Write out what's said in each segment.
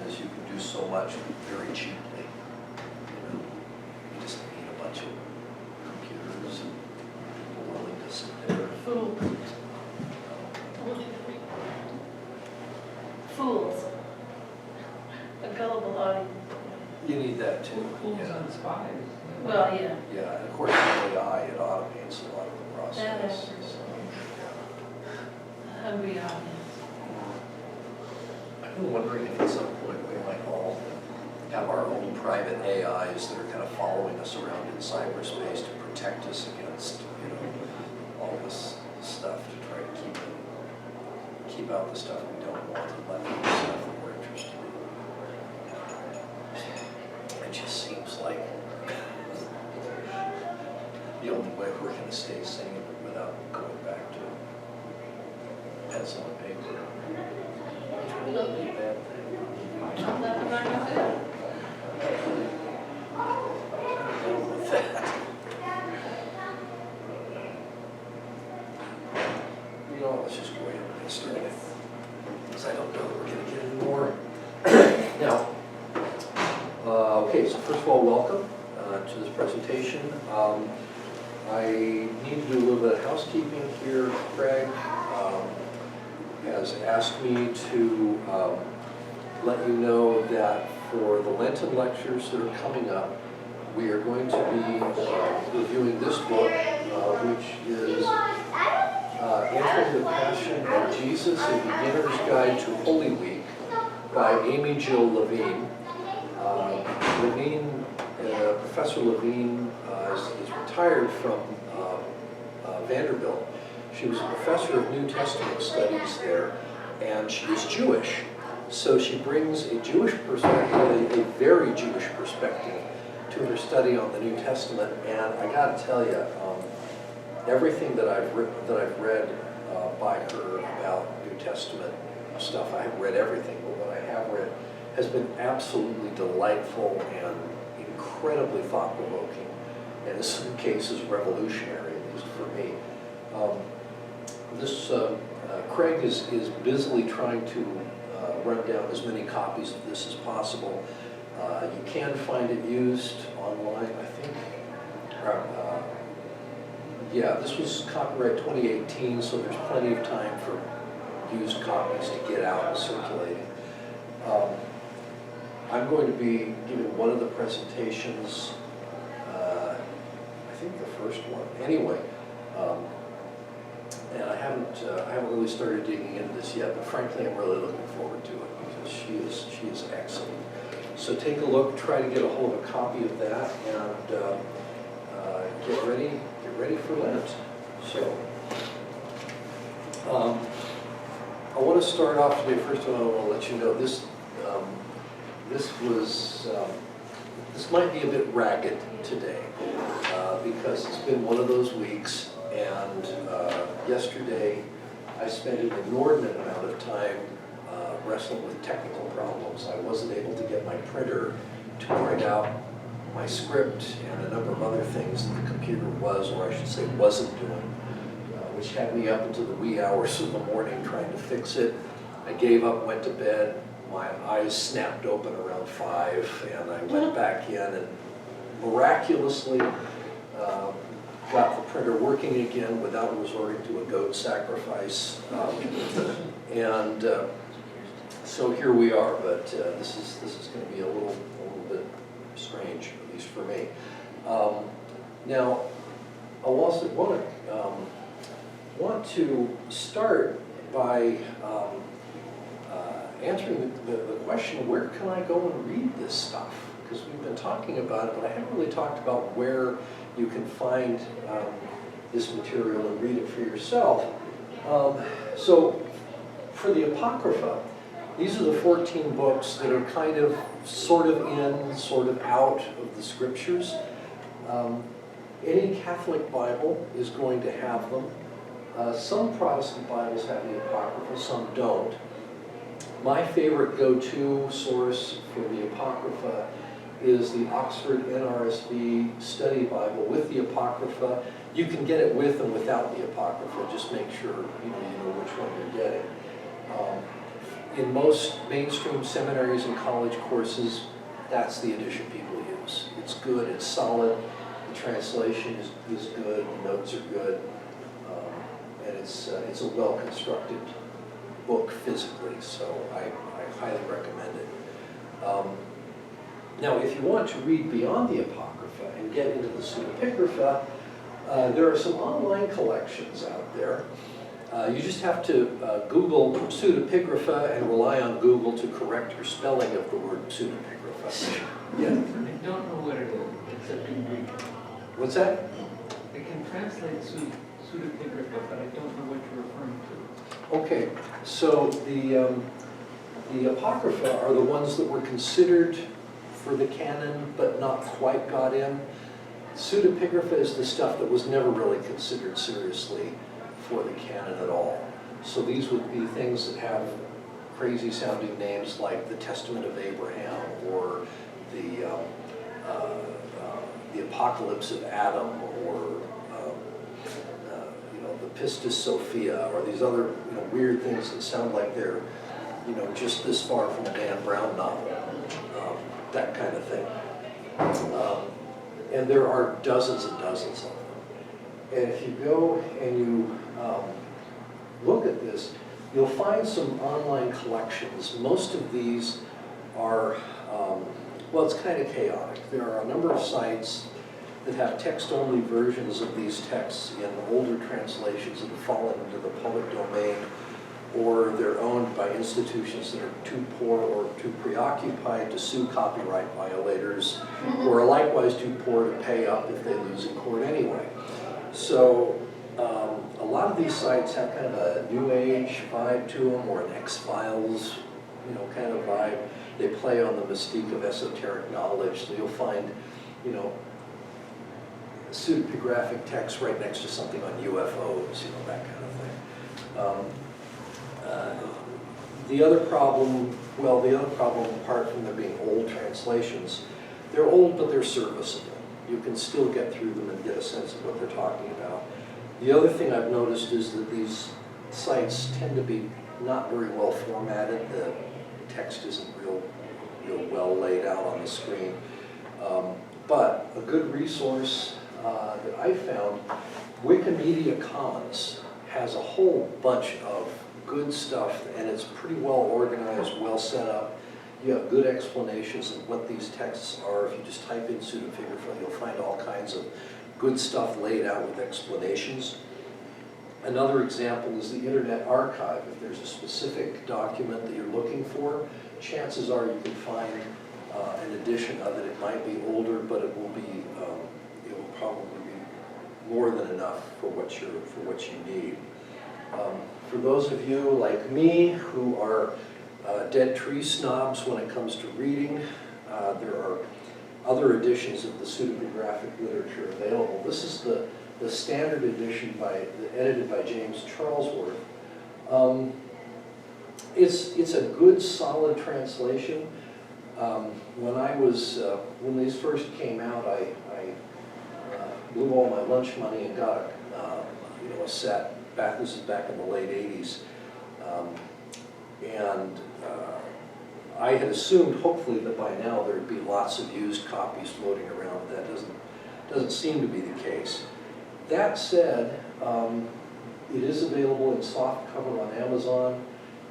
is you can do so much very cheaply. You just need a bunch of computers and people willing to sit there. Fools. A gullible audience. You need that too. Fools and spies. Well, yeah. Yeah, and of course with AI, it automates a lot of the That process. is. So, A hungry audience. I've been wondering if at some point we might all have our own private AIs that are kind of following us around in cyberspace to protect us against, all this stuff, to try to keep out the stuff we don't want and let in the stuff that we're interested in. It just seems like the only way we're going to stay sane without going back to pencil and paper. Which would not be a bad thing. Nothing wrong with it. Deal with that. Let's just go ahead and get started, because I don't know that we're going to get any more. Now, okay, so first of all, welcome to this presentation. I need to do a little bit of housekeeping here. Craig has asked me to let you know that for the Lenten lectures that are coming up, we are going to be reviewing this book, which is Entering the Passion of Jesus, A Beginner's Guide to Holy Week by Amy Jill Levine. Professor Levine is retired from Vanderbilt. She was a professor of New Testament studies there, and she is Jewish. So she brings a Jewish perspective, a very Jewish perspective, to her study on the New Testament. And I got to tell you, everything that I've read by her about New Testament stuff, I haven't read everything, but what I have read has been absolutely delightful and incredibly thought-provoking, and in some cases revolutionary, at least for me. Craig is busily trying to run down as many copies of this as possible. You can find it used online, I think. Yeah, this was copyright 2018, so there's plenty of time for used copies to get out and circulating. I'm going to be giving one of the presentations, I think the first one, anyway. And I haven't really started digging into this yet, but frankly, I'm really looking forward to it because she is excellent. So take a look, try to get a hold of a copy of that, and get ready for Lent. So, I want to start off today. First of all, I want to let you know this. This might be a bit ragged today because it's been one of those weeks, and yesterday I spent an inordinate amount of time wrestling with technical problems. I wasn't able to get my printer to print out my script and a number of other things that the computer was, or I should say wasn't doing, which had me up into the wee hours of the morning trying to fix it. I gave up, went to bed. My eyes snapped open around 5, and I went back in and miraculously got the printer working again without resorting to a goat sacrifice. So here we are, but this is going to be a little bit strange, at least for me. Now, I also want to start by answering the question, where can I go and read this stuff? Because we've been talking about it, but I haven't really talked about where you can find this material and read it for yourself. So for the Apocrypha, these are the 14 books that are kind of sort of in, sort of out of the scriptures. Any Catholic Bible is going to have them. Some Protestant Bibles have the Apocrypha, some don't. My favorite go-to source for the Apocrypha is the Oxford NRSV Study Bible with the Apocrypha. You can get it with and without the Apocrypha, just make sure you know which one you're getting. in most mainstream seminaries and college courses, that's the edition people use. It's good, it's solid, the translation is good, the notes are good, and it's a well-constructed book physically, so I highly recommend it. Now, if you want to read beyond the Apocrypha and get into the pseudepigrapha, there are some online collections out there. You just have to Google pseudepigrapha and rely on Google to correct your spelling of the word pseudepigrapha. Yeah. I don't know what it is, except in Greek. What's that? I can translate pseudepigrapha, but I don't know what you're referring to. Okay, so the Apocrypha are the ones that were considered for the canon but not quite got in. Pseudepigrapha is the stuff that was never really considered seriously for the canon at all. So these would be things that have crazy sounding names like the Testament of Abraham or the Apocalypse of Adam or the Pistis Sophia or these other weird things that sound like they're just this far from a Dan Brown novel, that kind of thing. And there are dozens and dozens of them. And if you go and you look at this, you'll find some online collections. Most of these are, well, it's kind of chaotic. There are a number of sites that have text-only versions of these texts in older translations that have fallen into the public domain, or they're owned by institutions that are too poor or too preoccupied to sue copyright violators, or are likewise too poor to pay up if they lose in court anyway. So a lot of these sites have kind of a New Age vibe to them, or an X-Files kind of vibe. They play on the mystique of esoteric knowledge, so you'll find pseudepigraphic text right next to something on UFOs, that kind of thing. The other problem, apart from there being old translations, they're old but they're serviceable. You can still get through them and get a sense of what they're talking about. The other thing I've noticed is that these sites tend to be not very well formatted. The text isn't real well laid out on the screen. But a good resource that I found, Wikimedia Commons has a whole bunch of good stuff, and it's pretty well organized, well set up. You have good explanations of what these texts are. If you just type in pseudepigrapha, you'll find all kinds of good stuff laid out with explanations. Another example is the Internet Archive. If there's a specific document that you're looking for, chances are you can find an edition of it. It might be older, but it will probably be more than enough for what you need. For those of you like me who are dead tree snobs when it comes to reading, there are other editions of the pseudepigraphic literature available. This is the standard edition edited by James Charlesworth. It's a good, solid translation. When these first came out, I blew all my lunch money and got a set. This is back in the late 80s. I had assumed, hopefully, that by now there'd be lots of used copies floating around, but that doesn't seem to be the case. That said, it is available in soft cover on Amazon.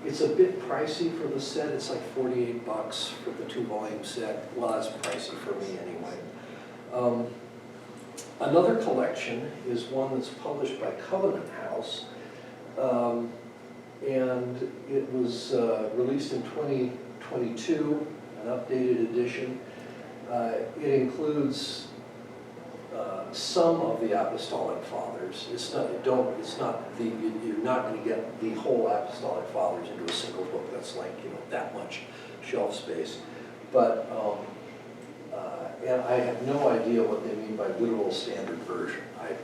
It's a bit pricey for the set. It's like $48 for the 2-volume set. Well, that's pricey for me anyway. Another collection is one that's published by Covenant House, and it was released in 2022, an updated edition. It includes some of the Apostolic Fathers. You're not going to get the whole Apostolic Fathers into a single book. That's like that much shelf space, but. And I have no idea what they mean by literal standard version. I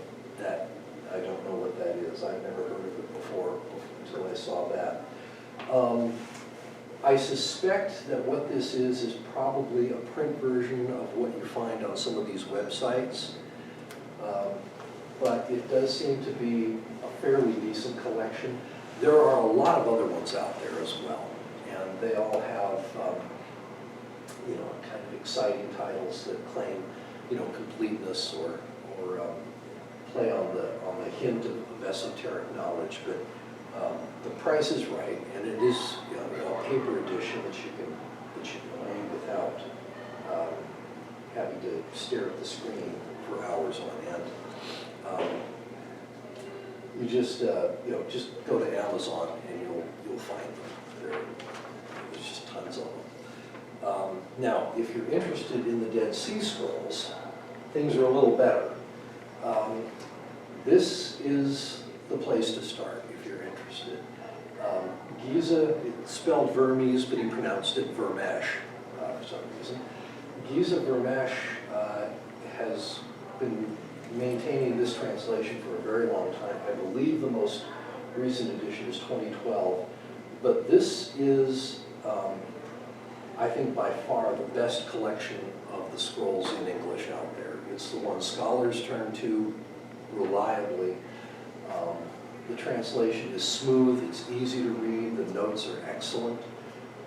don't know what that is. I've never heard of it before until I saw that. I suspect that what this is probably a print version of what you find on some of these websites. But it does seem to be a fairly decent collection. There are a lot of other ones out there as well. And they all have, you know, kind of exciting titles that claim, you know, completeness or play on the hint of esoteric knowledge. But the price is right, and it is, you know, a paper edition that you can read without having to stare at the screen for hours on end. You just, you know, just go to Amazon and you'll find them. There's just tons of them. Now, if you're interested in the Dead Sea Scrolls, things are a little better. This is the place to start if you're interested. Giza, it's spelled Vermes, but he pronounced it Vermesh for some reason. Giza Vermesh has been maintaining this translation for a very long time. I believe the most recent edition is 2012. But this is, I think, by far the best collection of the scrolls in English out there. It's the one scholars turn to reliably. The translation is smooth, it's easy to read, the notes are excellent.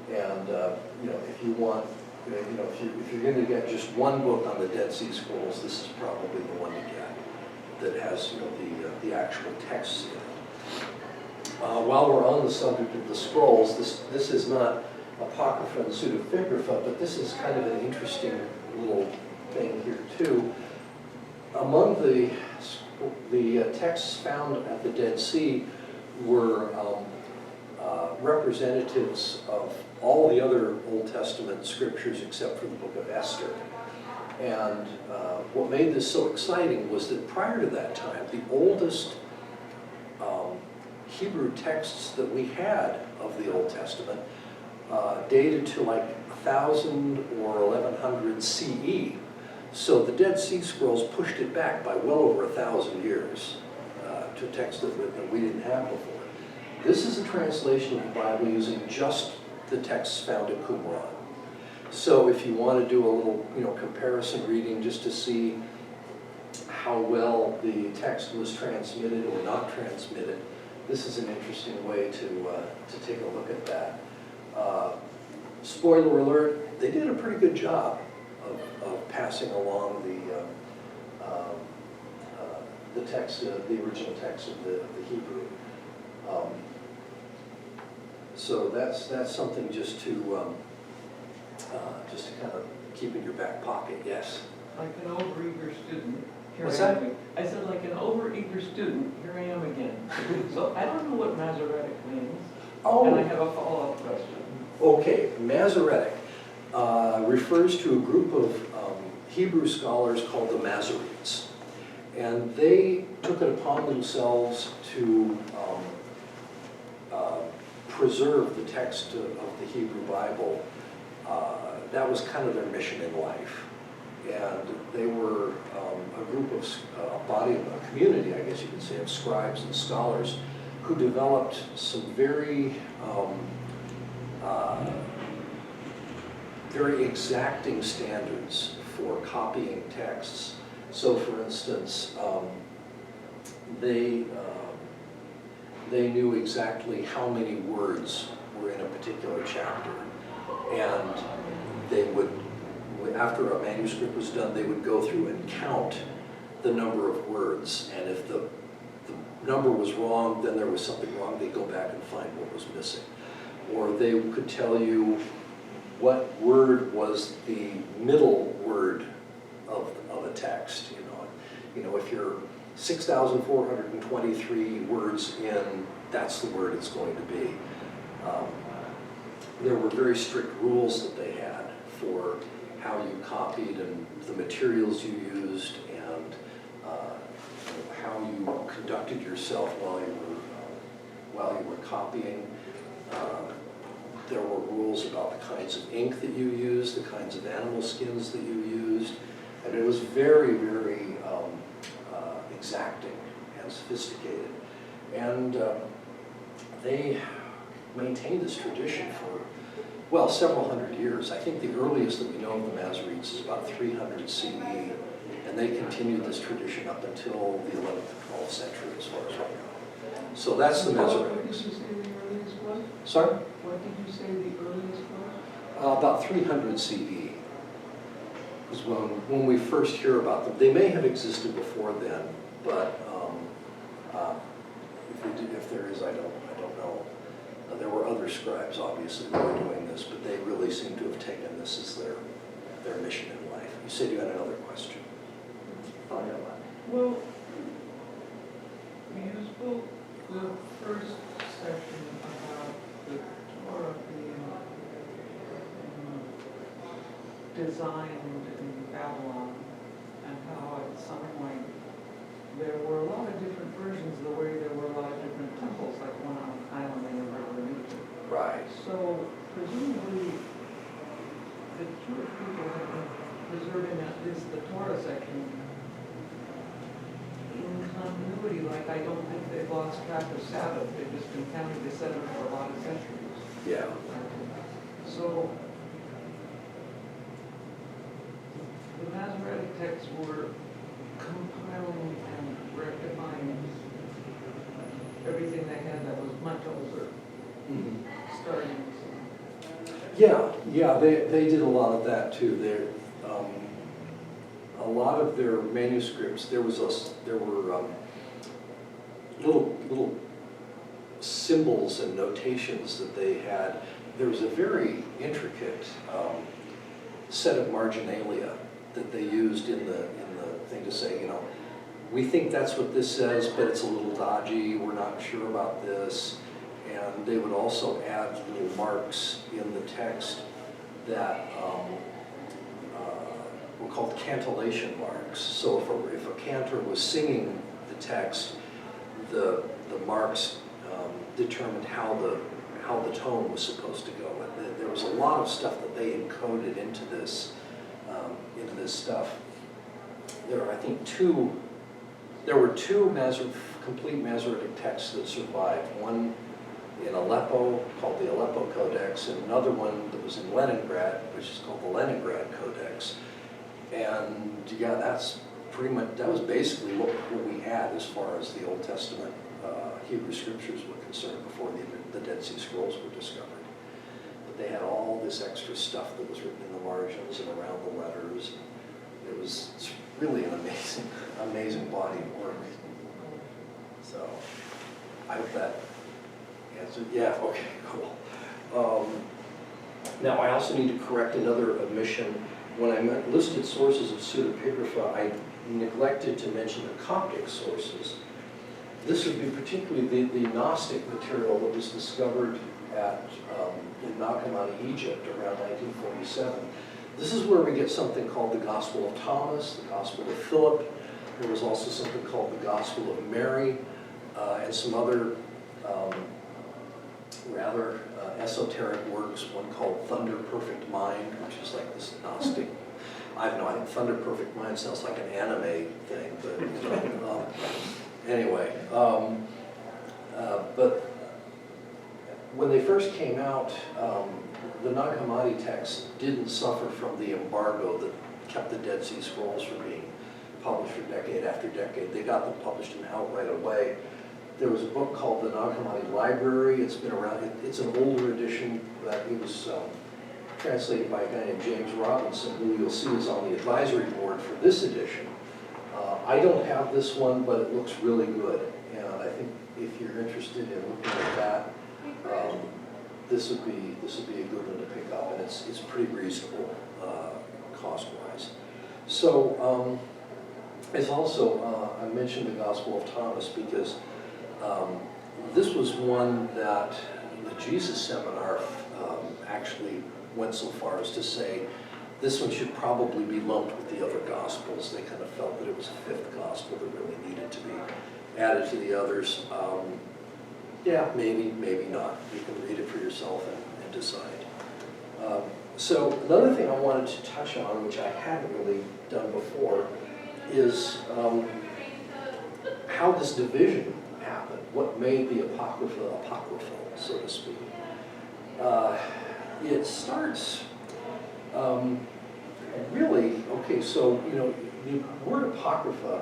And you know, if you want, you know, if you're going to get just one book on the Dead Sea Scrolls, this is probably the one to get that has, you know, the actual texts in it. While we're on the subject of the scrolls, this is not Apocrypha and Pseudepigrapha, but this is kind of an interesting little thing here too. Among the texts found at the Dead Sea were representatives of all the other Old Testament scriptures except for the book of Esther. And what made this so exciting was that prior to that time, the oldest Hebrew texts that we had of the Old Testament dated to like 1000 or 1100 CE. So the Dead Sea Scrolls pushed it back by well over 1,000 years to a text that we didn't have before. This is a translation of the Bible using just the texts found in Qumran. So if you want to do a little, you know, comparison reading just to see how well the text was transmitted or not transmitted, this is an interesting way to take a look at that. Spoiler alert, they did a pretty good job of passing along the text, the original text of the Hebrew. So that's something just to kind of keep in your back pocket. Yes. Like an overeager student. What's I that? am. I said, like an overeager student, here I am again. So I don't know what Masoretic means. Oh. And I have a follow-up question. Okay, Masoretic refers to a group of Hebrew scholars called the Masoretes. And they took it upon themselves to preserve the text of the Hebrew Bible. That was kind of their mission in life. And they were a group of, a community, I guess you could say, of scribes and scholars who developed some very exacting standards for copying texts. So, for instance, they knew exactly how many words were in a particular chapter, and they would, after a manuscript was done, they would go through and count the number of words, and if the number was wrong, then there was something wrong. They'd go back and find what was missing. Or they could tell you what word was the middle word of a text. You know, if you're 6,423 words in, that's the word it's going to be. There were very strict rules that they had for how you copied and the materials you used and how you conducted yourself while you were copying. There were rules about the kinds of ink that you used, the kinds of animal skins that you used, and it was very, very exacting and sophisticated. And they maintained this tradition for, well, several hundred years. I think the earliest that we know of the Masoretes is about 300 CE, and they continued this tradition up until the 11th and 12th century, as far as I know. So that's the Masoretes. Sorry? What did you say the earliest was? About 300 CE is when we first hear about them. They may have existed before then, but if there is, I don't know. There were other scribes, obviously, who were doing this, but they really seem to have taken this as their mission in life. You said you had another question. Well, you spoke the first section about the Torah being designed in Babylon, and how at some point there were a lot of different versions, the way there were a lot of different temples, like one on an island in the river in Egypt. Right. So presumably, the Jewish people have been preserving at least the Torah section in continuity. Like, I don't think they've lost track of Sabbath. They've just been counting the seven for a lot of centuries. Yeah. So the Masoretic texts were compiling and rectifying everything they had that was much older, Mhm. starting. Yeah, they did a lot of that too. A lot of their manuscripts, there were little symbols and notations that they had. There was a very intricate set of marginalia that they used in the thing to say, you know, we think that's what this says, but it's a little dodgy. We're not sure about this. And they would also add little marks in the text that were called cantillation marks. So if a cantor was singing the text, the marks determined how the tone was supposed to go. And there was a lot of stuff that they encoded into this stuff. There are, I think, there were two complete Masoretic texts that survived. One in Aleppo, called the Aleppo Codex, and another one that was in Leningrad, which is called the Leningrad Codex. And yeah, that was basically what we had as far as the Old Testament Hebrew scriptures were concerned before the Dead Sea Scrolls were discovered. But they had all this extra stuff that was written in the margins and around the letters. It's really an amazing body of work. So I hope that answered. Yeah, okay, cool. Now I also need to correct another omission. When I listed sources of pseudepigrapha, I neglected to mention the Coptic sources. This would be particularly the Gnostic material that was discovered in Nag Hammadi, Egypt, around 1947. This is where we get something called the Gospel of Thomas, the Gospel of Philip. There was also something called the Gospel of Mary, and some other rather esoteric works, one called Thunder Perfect Mind, which is like this Gnostic. I don't know, I think Thunder Perfect Mind sounds like an anime thing, but you know, anyway. But when they first came out, the Nag Hammadi text didn't suffer from the embargo that kept the Dead Sea Scrolls from being published for decade after decade. They got them published and out right away. There was a book called the Nag Hammadi Library. It's been around. It's an older edition, but it was translated by a guy named James Robinson, who you'll see is on the advisory board for this edition. I don't have this one, but it looks really good. And I think if you're interested in looking at that, this would be a good one to pick up, and it's pretty reasonable cost-wise. So it's also I mentioned the Gospel of Thomas because this was one that the Jesus Seminar actually went so far as to say this one should probably be lumped with the other Gospels. They kind of felt that it was a fifth Gospel that really needed to be added to the others. Yeah, maybe, maybe not. You can read it for yourself and decide. So another thing I wanted to touch on, which I hadn't really done before, is how this division happened. What made the Apocrypha apocryphal, so to speak. It starts really, okay, so, you know, the word Apocrypha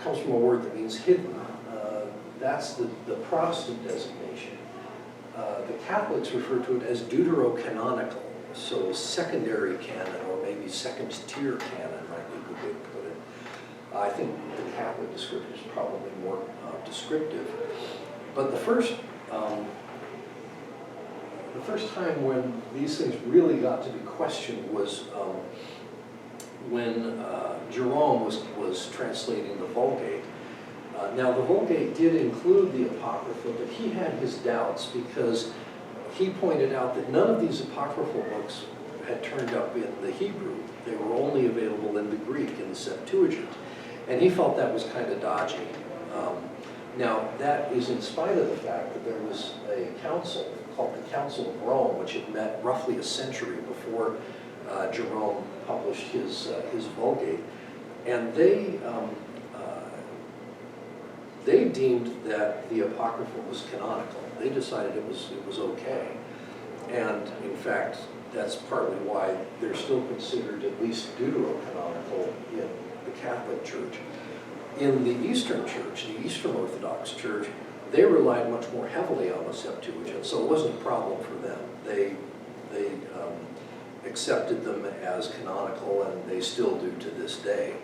comes from a word that means hidden. That's the Protestant designation. The Catholics refer to it as deuterocanonical, so secondary canon, or maybe second-tier canon might be a good way to put it. I think the Catholic description is probably more descriptive. But the first time when these things really got to be questioned was when Jerome was translating the Vulgate. Now, the Vulgate did include the Apocrypha, but he had his doubts because he pointed out that none of these apocryphal books had turned up in the Hebrew. They were only available in the Greek, in the Septuagint. And he felt that was kind of dodgy. Now, that is in spite of the fact that there was a council called the Council of Rome, which had met roughly a century before Jerome published his Vulgate. And they deemed that the Apocrypha was canonical. They decided it was okay. And in fact, that's partly why they're still considered at least deuterocanonical in the Catholic Church. In the Eastern Church, the Eastern Orthodox Church, they relied much more heavily on the Septuagint, so it wasn't a problem for them. They accepted them as canonical, and they still do to this day.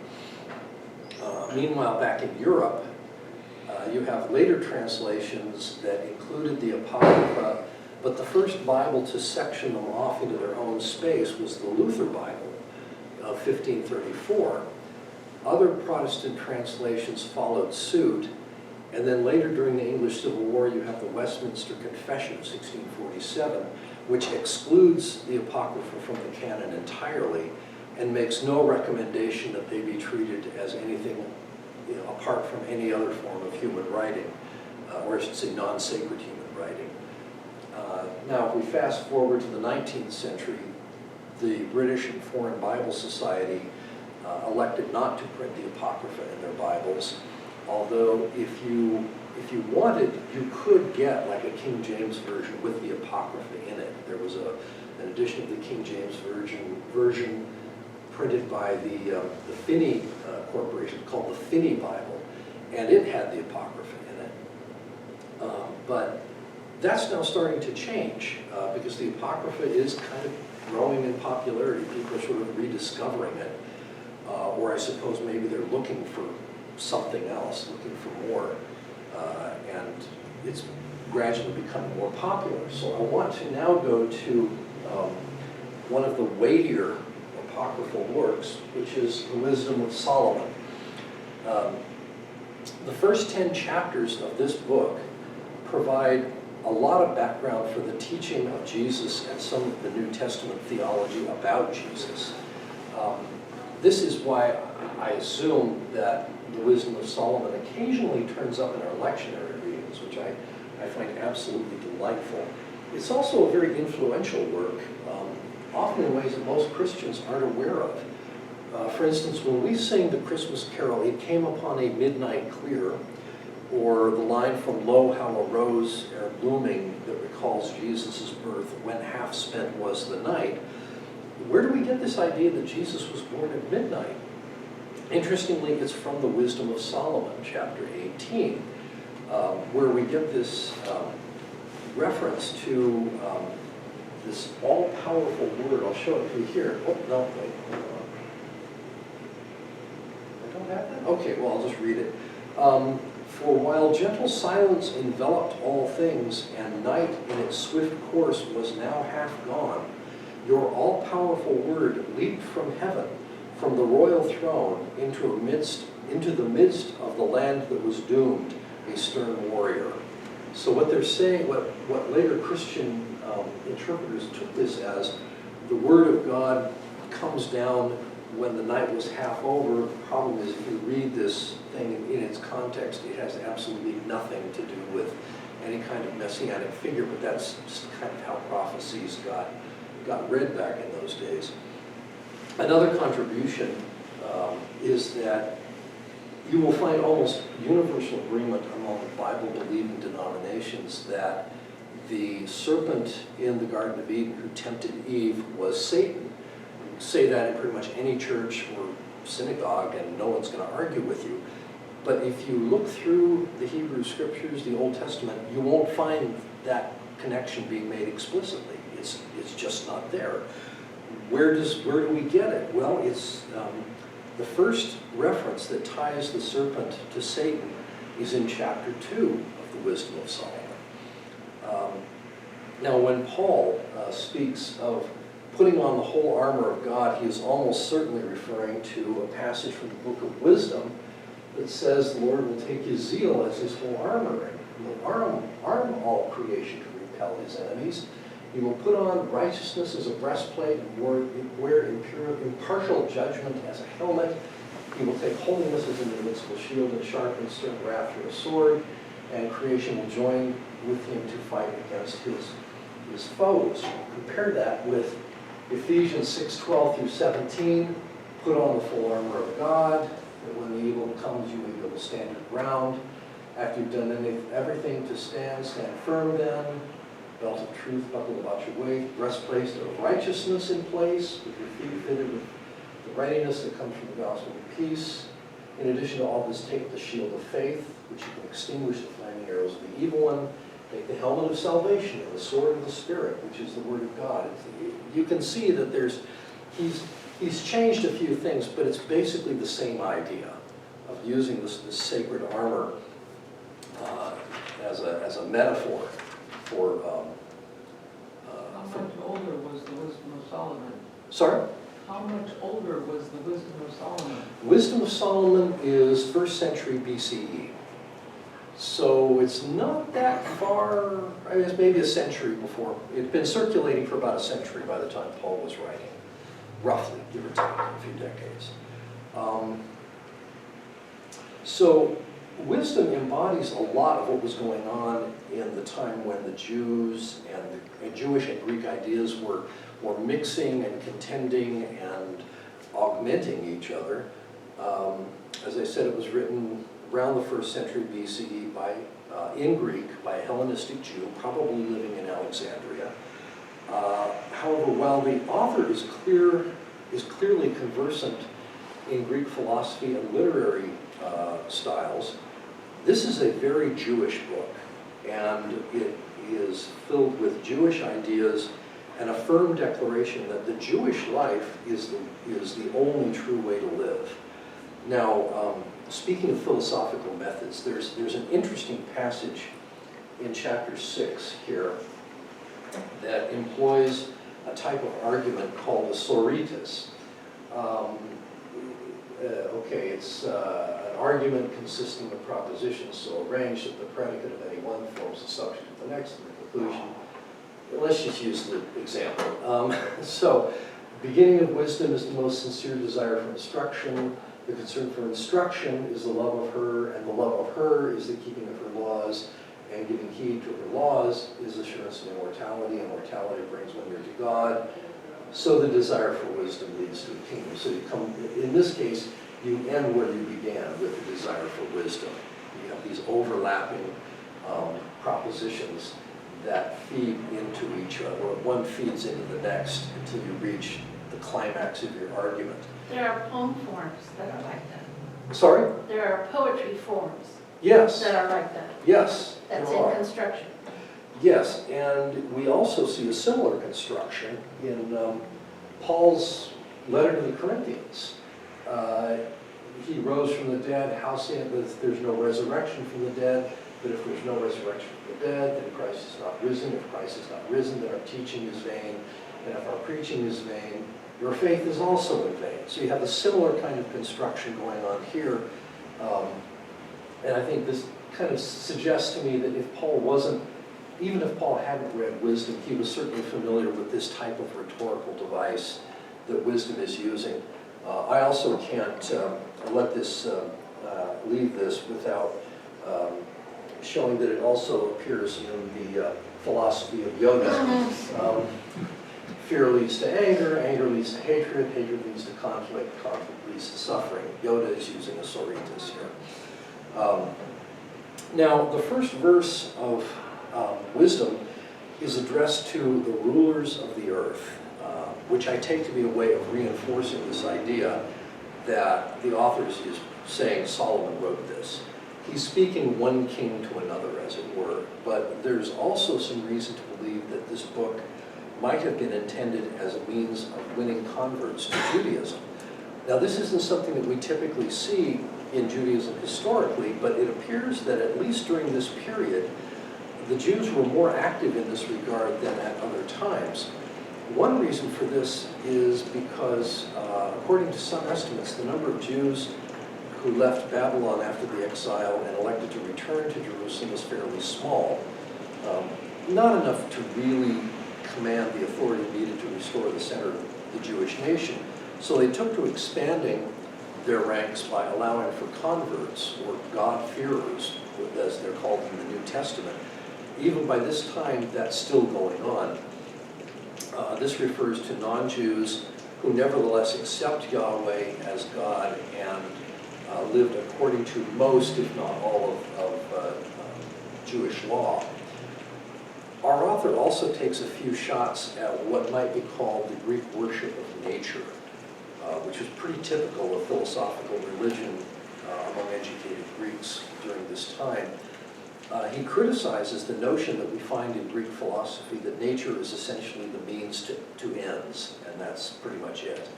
Meanwhile, back in Europe, you have later translations that included the Apocrypha, but the first Bible to section them off into their own space was the Luther Bible of 1534. Other Protestant translations followed suit, and then later during the English Civil War you have the Westminster Confession of 1647, which excludes the Apocrypha from the canon entirely and makes no recommendation that they be treated as anything apart from any other form of human writing, or I should say non-sacred human writing. Now, if we fast forward to the 19th century, the British and Foreign Bible Society elected not to print the Apocrypha in their Bibles, although if you wanted, you could get like a King James version with the Apocrypha in it. There was an edition of the King James version printed by the Finney Corporation called the Finney Bible, and it had the Apocrypha in it. But that's now starting to change because the Apocrypha is kind of growing in popularity. People are sort of rediscovering it, or I suppose maybe they're looking for something else, looking for more, and it's gradually becoming more popular. So I want to now go to one of the weightier apocryphal works, which is the Wisdom of Solomon. The first 10 chapters of this book provide a lot of background for the teaching of Jesus and some of the New Testament theology about Jesus. This is why I assume that the Wisdom of Solomon occasionally turns up in our lectionary readings, which I find absolutely delightful. It's also a very influential work, often in ways that most Christians aren't aware of. For instance, when we sing the Christmas carol, "It came upon a midnight clear," or the line from "Lo, how a rose ere blooming" that recalls Jesus' birth, "when half spent was the night," where do we get this idea that Jesus was born at midnight? Interestingly, it's from the Wisdom of Solomon, chapter 18, where we get this reference to this all-powerful word. I'll show it to you here. Oh, no, wait, hold on. I don't have that? Okay, well, I'll just read it. "For while gentle silence enveloped all things, and night in its swift course was now half gone, your all-powerful word leaped from heaven, from the royal throne, into the midst of the land that was doomed, a stern warrior." So what they're saying, what later Christian interpreters took this as, the word of God comes down when the night was half over. The problem is, if you read this thing in its context, it has absolutely nothing to do with any kind of messianic figure, but that's just kind of how prophecies got read back in those days. Another contribution is that you will find almost universal agreement among Bible-believing denominations that the serpent in the Garden of Eden who tempted Eve was Satan. You say that in pretty much any church or synagogue, and no one's going to argue with you. But if you look through the Hebrew Scriptures, the Old Testament, you won't find that connection being made explicitly. It's just not there. Where do we get it? Well, it's the first reference that ties the serpent to Satan is in chapter 2 of the Wisdom of Solomon. Now, when Paul speaks of putting on the whole armor of God, he is almost certainly referring to a passage from the book of Wisdom that says the Lord will take his zeal as his whole armor and will arm all creation to repel his enemies. He will put on righteousness as a breastplate and wear impartial judgment as a helmet. He will take holiness as an invincible shield and sharpen stern wrath through a sword, and creation will join with him to fight against his foes. Compare that with Ephesians 6:12 through 17. Put on the full armor of God, that when the evil comes, you may be able to stand your ground. After you've done everything to stand firm then. Belt of truth buckled about your waist, breastplate of righteousness in place, with your feet fitted with the readiness that comes from the gospel of peace. In addition to all this, take the shield of faith, which you can extinguish the flaming arrows of the evil one. Take the helmet of salvation and the sword of the Spirit, which is the word of God. You can see that he's changed a few things, but it's basically the same idea of using this sacred armor as a metaphor for. How much older was the Wisdom of Solomon? Sorry? How much older was the Wisdom of Solomon? Wisdom of Solomon is 1st century BCE. So it's not that far, I mean, it's maybe a century before. It'd been circulating for about a century by the time Paul was writing, roughly, give or take, a few decades. So wisdom embodies a lot of what was going on in the time when the Jews and Jewish and Greek ideas were mixing and contending and augmenting each other. As I said, it was written around the 1st century BCE in Greek by a Hellenistic Jew, probably living in Alexandria. However, while the author is clearly conversant in Greek philosophy and literary styles, this is a very Jewish book, and it is filled with Jewish ideas and a firm declaration that the Jewish life is the only true way to live. Now, speaking of philosophical methods, there's an interesting passage in chapter 6 here that employs a type of argument called the sorites. It's an argument consisting of propositions so arranged that the predicate of any one forms the subject of the next and the conclusion. Let's just use the example. So, beginning of wisdom is the most sincere desire for instruction. The concern for instruction is the love of her, and the love of her is the keeping of her laws, and giving heed to her laws is assurance of immortality, and mortality brings one near to God. So the desire for wisdom leads to the kingdom. So you come, in this case, you end where you began with the desire for wisdom. You have these overlapping propositions that feed into each other, or one feeds into the next until you reach the climax of your argument. There are poem forms that are like that. Sorry? There are poetry forms Yes. that are like that. Yes. That's there in are. construction. Yes, and we also see a similar construction in Paul's letter to the Corinthians. He rose from the dead, how saying that there's no resurrection from the dead, but if there's no resurrection from the dead, then Christ is not risen. If Christ is not risen, then our teaching is vain, and if our preaching is vain, your faith is also in vain. So you have a similar kind of construction going on here, and I think this kind of suggests to me that even if Paul hadn't read wisdom, he was certainly familiar with this type of rhetorical device that wisdom is using. I also can't let this leave this without showing that it also appears in the philosophy of Yoda. Fear leads to anger, anger leads to hatred, hatred leads to conflict, conflict leads to suffering. Yoda is using a sorites here. Now, the first verse of wisdom is addressed to the rulers of the earth, which I take to be a way of reinforcing this idea that the author is saying Solomon wrote this. He's speaking one king to another, as it were, but there's also some reason to believe that this book might have been intended as a means of winning converts to Judaism. Now, this isn't something that we typically see in Judaism historically, but it appears that at least during this period, the Jews were more active in this regard than at other times. One reason for this is because, according to some estimates, the number of Jews who left Babylon after the exile and elected to return to Jerusalem was fairly small. Not enough to really command the authority needed to restore the center of the Jewish nation. So they took to expanding their ranks by allowing for converts, or God-fearers, as they're called in the New Testament. Even by this time, that's still going on. This refers to non-Jews who nevertheless accept Yahweh as God and lived according to most, if not all, of Jewish law. Our author also takes a few shots at what might be called the Greek worship of nature, which was pretty typical of philosophical religion among educated Greeks during this time. He criticizes the notion that we find in Greek philosophy that nature is essentially the means to ends, and that's pretty much it.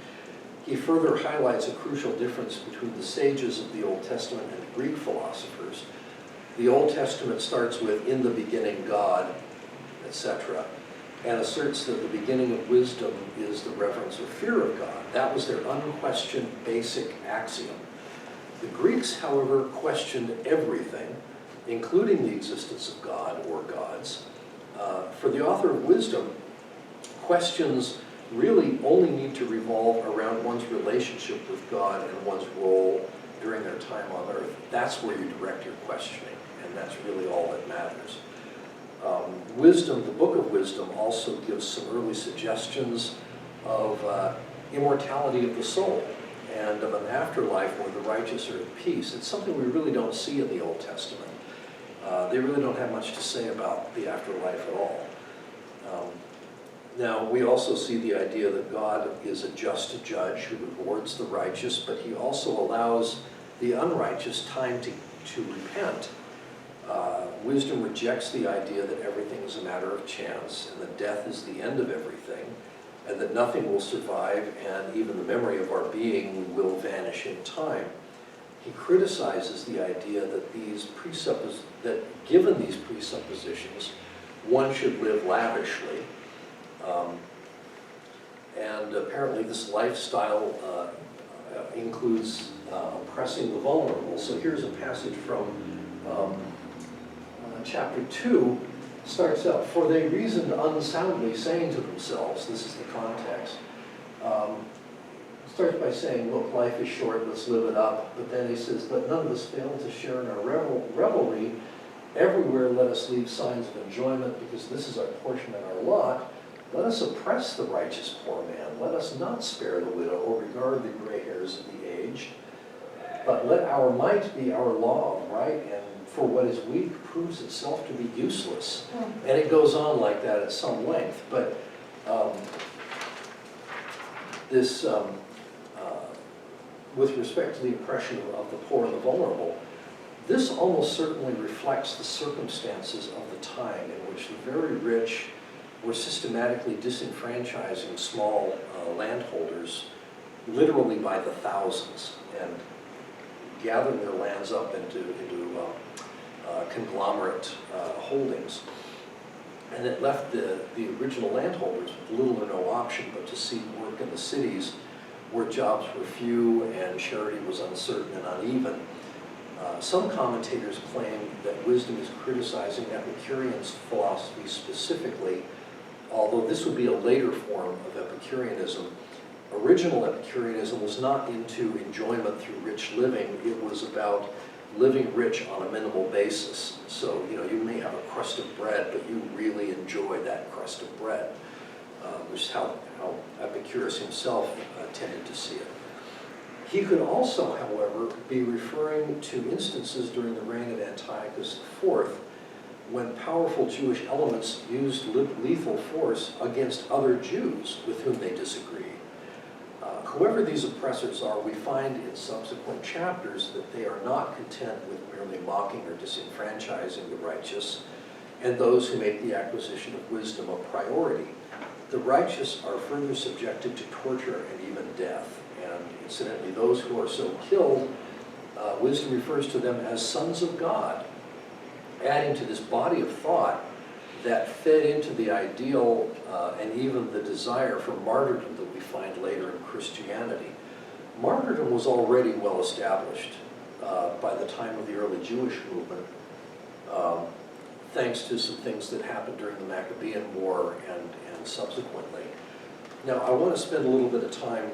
He further highlights a crucial difference between the sages of the Old Testament and the Greek philosophers. The Old Testament starts with, "In the beginning, God," etc., and asserts that the beginning of wisdom is the reverence or fear of God. That was their unquestioned basic axiom. The Greeks, however, questioned everything, including the existence of God or gods. For the author of Wisdom, questions really only need to revolve around one's relationship with God and one's role during their time on earth. That's where you direct your questioning, and that's really all that matters. Wisdom, the Book of Wisdom, also gives some early suggestions of immortality of the soul and of an afterlife where the righteous are at peace. It's something we really don't see in the Old Testament. They really don't have much to say about the afterlife at all. Now, we also see the idea that God is a just judge who rewards the righteous, but he also allows the unrighteous time to repent. Wisdom rejects the idea that everything is a matter of chance and that death is the end of everything, and that nothing will survive, and even the memory of our being will vanish in time. He criticizes the idea that given these presuppositions, one should live lavishly. And apparently this lifestyle includes oppressing the vulnerable. So here's a passage from chapter 2, starts out, "For they reasoned unsoundly, saying to themselves," this is the context, starts by saying, look, life is short, let's live it up. But then he says, "But none of us fail to share in our revelry. Everywhere let us leave signs of enjoyment, because this is our portion and our lot. Let us oppress the righteous poor man. Let us not spare the widow or regard the gray hairs of the aged. But let our might be our law of right, and for what is weak proves itself to be useless." And it goes on like that at some length. But with respect to the oppression of the poor and the vulnerable, this almost certainly reflects the circumstances of the time in which the very rich were systematically disenfranchising small landholders, literally by the thousands, and gathering their lands up into conglomerate holdings. And it left the original landholders with little or no option but to seek work in the cities where jobs were few and charity was uncertain and uneven. Some commentators claim that Wisdom is criticizing Epicurean's philosophy specifically, although this would be a later form of Epicureanism. Original Epicureanism was not into enjoyment through rich living. It was about living rich on a minimal basis. So, you may have a crust of bread, but you really enjoy that crust of bread, which is how Epicurus himself tended to see it. He could also, however, be referring to instances during the reign of Antiochus IV when powerful Jewish elements used lethal force against other Jews with whom they disagreed, whoever these oppressors are, we find in subsequent chapters that they are not content with merely mocking or disenfranchising the righteous and those who make the acquisition of wisdom a priority. The righteous are further subjected to torture and even death. And incidentally, those who are so killed, wisdom refers to them as sons of God, adding to this body of thought that fed into the ideal and even the desire for martyrdom that we find later in Christianity. Martyrdom was already well established by the time of the early Jewish movement, thanks to some things that happened during the Maccabean War and subsequently. Now, I want to spend a little bit of time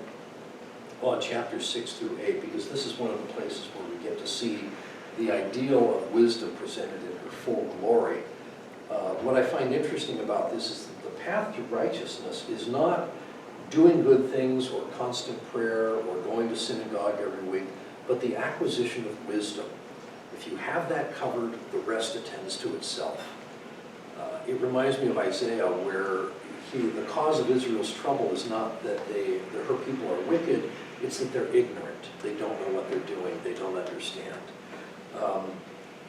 on chapters 6 through 8, because this is one of the places where we get to see the ideal of wisdom presented in her full glory. What I find interesting about this is that the path to righteousness is not doing good things or constant prayer or going to synagogue every week, but the acquisition of wisdom. If you have that covered, the rest attends to itself. It reminds me of Isaiah, where the cause of Israel's trouble is not that her people are wicked, it's that they're ignorant. They don't know what they're doing. They don't understand.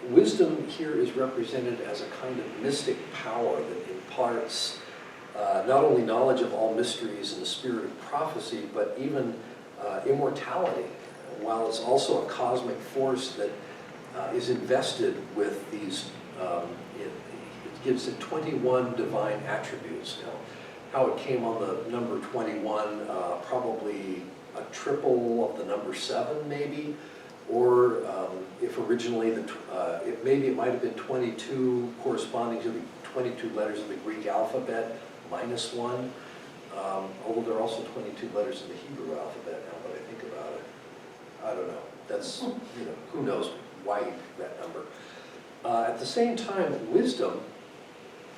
Wisdom here is represented as a kind of mystic power that imparts not only knowledge of all mysteries and the spirit of prophecy, but even immortality, while it's also a cosmic force that is invested with these, it gives it 21 divine attributes. Now, how it came on the number 21, probably a triple of the number 7 maybe, or if originally it might have been 22 corresponding to the 22 letters of the Greek alphabet minus 1, although there are also 22 letters in the Hebrew alphabet now that I think about it. I don't know. That's, who knows why you picked that number. At the same time, wisdom,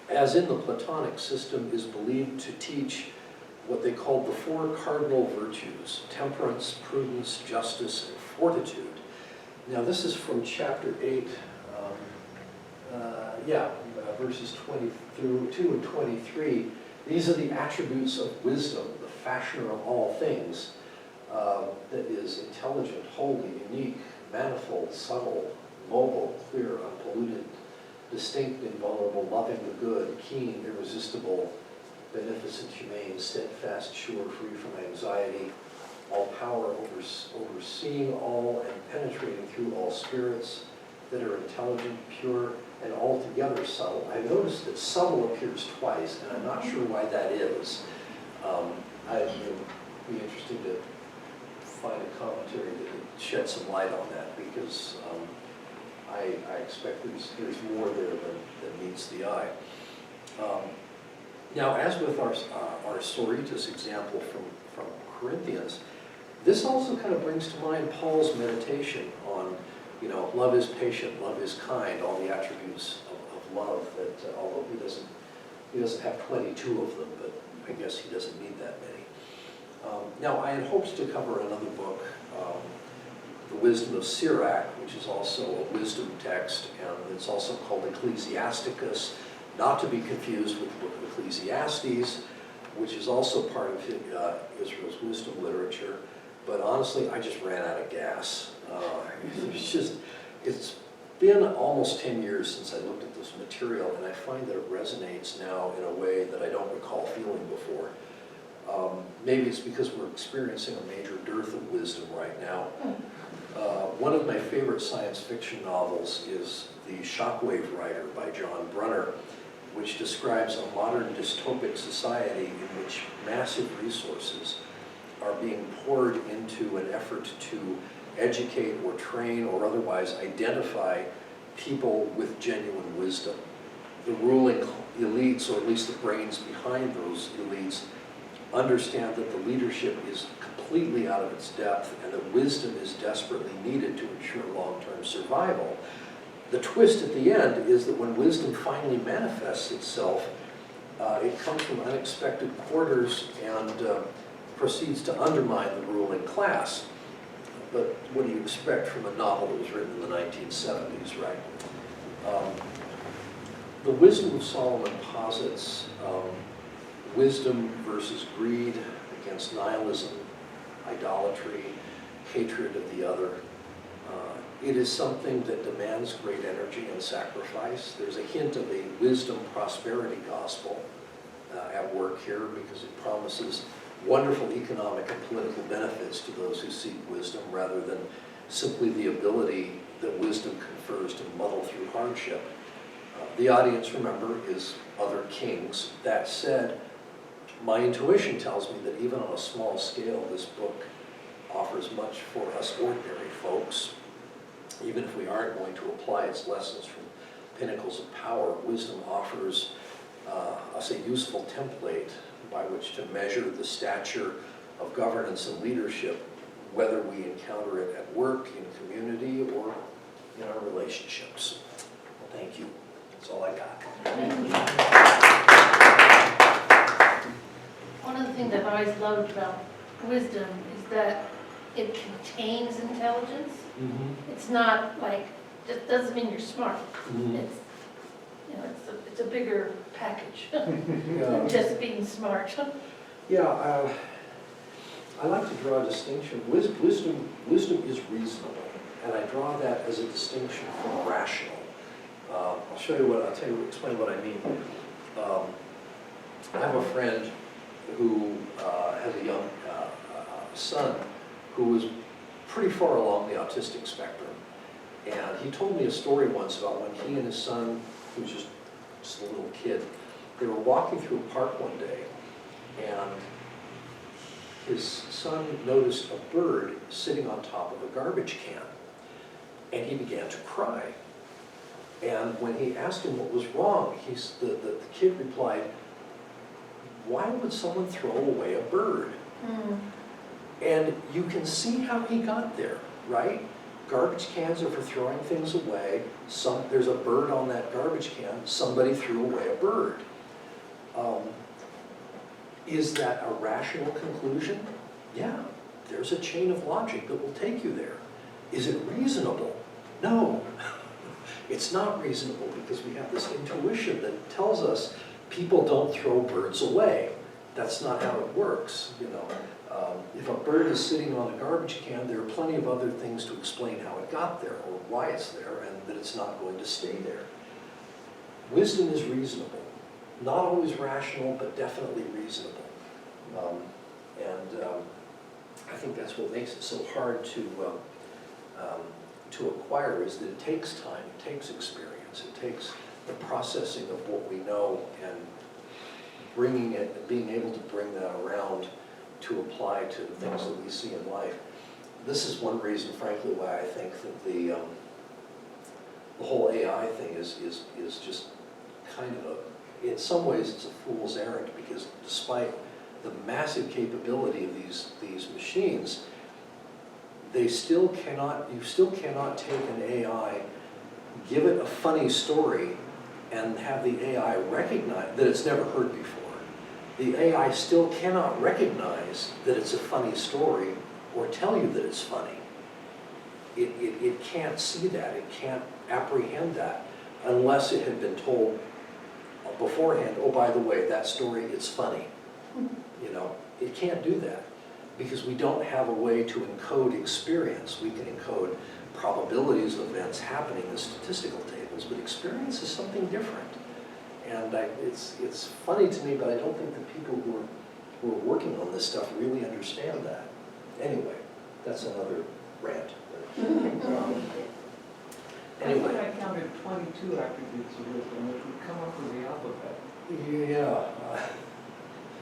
as in the Platonic system, is believed to teach what they called the 4 cardinal virtues: temperance, prudence, justice, and fortitude. Now this is from chapter 8, verses 20 through 2 and 23. These are the attributes of wisdom, the fashioner of all things, that is intelligent, holy, unique, manifold, subtle, mobile, clear, unpolluted, distinct, invulnerable, loving the good, keen, irresistible, beneficent, humane, steadfast, sure, free from anxiety, all power, overseeing all and penetrating through all spirits, that are intelligent, pure, and altogether subtle. I noticed that subtle appears twice, and I'm not sure why that is. I'd be interested to find a commentary that would shed some light on that, because I expect there's more there than meets the eye. Now, as with our Soritas example from Corinthians, this also kind of brings to mind Paul's meditation on, love is patient, love is kind, all the attributes of love that, although he doesn't have 22 of them, but I guess he doesn't need that many. Now, I had hoped to cover another book, The Wisdom of Sirach, which is also a wisdom text, and it's also called Ecclesiasticus, not to be confused with the book of Ecclesiastes, which is also part of Israel's wisdom literature. But honestly, I just ran out of gas. It's been almost 10 years since I looked at this material, and I find that it resonates now in a way that I don't recall feeling before. Maybe it's because we're experiencing a major dearth of wisdom right now. One of my favorite science fiction novels is The Shockwave Rider by John Brunner, which describes a modern dystopic society in which massive resources are being poured into an effort to educate or train or otherwise identify people with genuine wisdom. The ruling elites, or at least the brains behind those elites, understand that the leadership is completely out of its depth and that wisdom is desperately needed to ensure long-term survival. The twist at the end is that when wisdom finally manifests itself, it comes from unexpected quarters and proceeds to undermine the ruling class. But what do you expect from a novel that was written in the 1970s, right? The Wisdom of Solomon posits wisdom versus greed against nihilism, idolatry, hatred of the other. It is something that demands great energy and sacrifice. There's a hint of a wisdom prosperity gospel at work here, because it promises wonderful economic and political benefits to those who seek wisdom, rather than simply the ability that wisdom confers to muddle through hardship. The audience, remember, is other kings. That said, my intuition tells me that even on a small scale, this book offers much for us ordinary folks. Even if we aren't going to apply its lessons from pinnacles of power, wisdom offers us a useful template by which to measure the stature of governance and leadership, whether we encounter it at work, in community, or in our relationships. Well, thank you. That's all I got. One of the things I've always loved about wisdom is that it contains intelligence. It's not like, just doesn't mean you're smart. It's, you know, it's a bigger package than just being smart. Yeah, I like to draw a distinction. Wisdom is reasonable, and I draw that as a distinction from rational. I'll explain what I mean. I have a friend who has a young son who was pretty far along the autistic spectrum. And he told me a story once about when he and his son, who was just a little kid, they were walking through a park one day, and his son noticed a bird sitting on top of a garbage can, and he began to cry. And when he asked him what was wrong, the kid replied, "Why would someone throw away a bird?" And you can see how he got there, right? Garbage cans are for throwing things away. There's a bird on that garbage can. Somebody threw away a bird. Is that a rational conclusion? Yeah, there's a chain of logic that will take you there. Is it reasonable? No, it's not reasonable, because we have this intuition that tells us people don't throw birds away. That's not how it works, you know. If a bird is sitting on a garbage can, there are plenty of other things to explain how it got there, or why it's there, and that it's not going to stay there. Wisdom is reasonable. Not always rational, but definitely reasonable. I think that's what makes it so hard to acquire, is that it takes time, it takes experience, it takes the processing of what we know and bringing it, being able to bring that around to apply to the things that we see in life. This is one reason, frankly, why I think that the whole AI thing is just kind of in some ways it's a fool's errand, because despite the massive capability of these machines, you still cannot take an AI, give it a funny story, and have the AI recognize that it's never heard before. The AI still cannot recognize that it's a funny story or tell you that it's funny. It can't see that, it can't apprehend that, unless it had been told beforehand, oh, by the way, that story, it's funny. You know, it can't do that, because we don't have a way to encode experience. We can encode probabilities of events happening in statistical tables, but experience is something different. And it's funny to me, but I don't think the people who are working on this stuff really understand that. Anyway, that's another rant. Anyway. I counted 22 attributes of wisdom, which would come up with the alphabet. Yeah.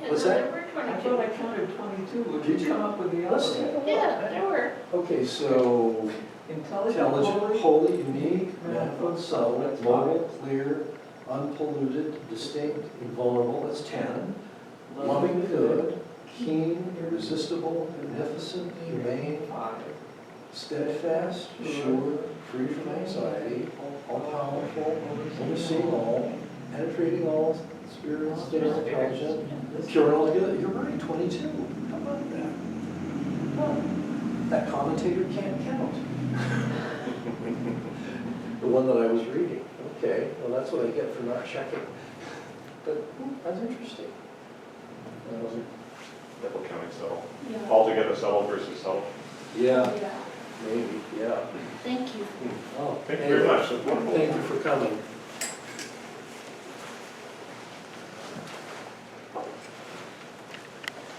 What's that? There were I 22. thought I counted 22, which Did would you? come up with the Let's take a alphabet. look. Yeah, there were. Okay, so intelligent, holy, unique, manifold, subtle, That's mobile, clear, unpolluted, distinct, invulnerable, that's 10. Loving, good, keen, irresistible, beneficent, humane, 5. steadfast, sure, free from anxiety, all-powerful, overseeing all, penetrating all spirits, staying intelligent, pure and altogether. You're right, 22. How about that? Well, that commentator can't count. The one that I was reading. Okay, well, that's what I get for not checking. But that's interesting. double counting settle. Yeah. Altogether settle versus settle. Yeah, Yeah, maybe, yeah. thank you. Oh, Thank you very much. Thank you for coming.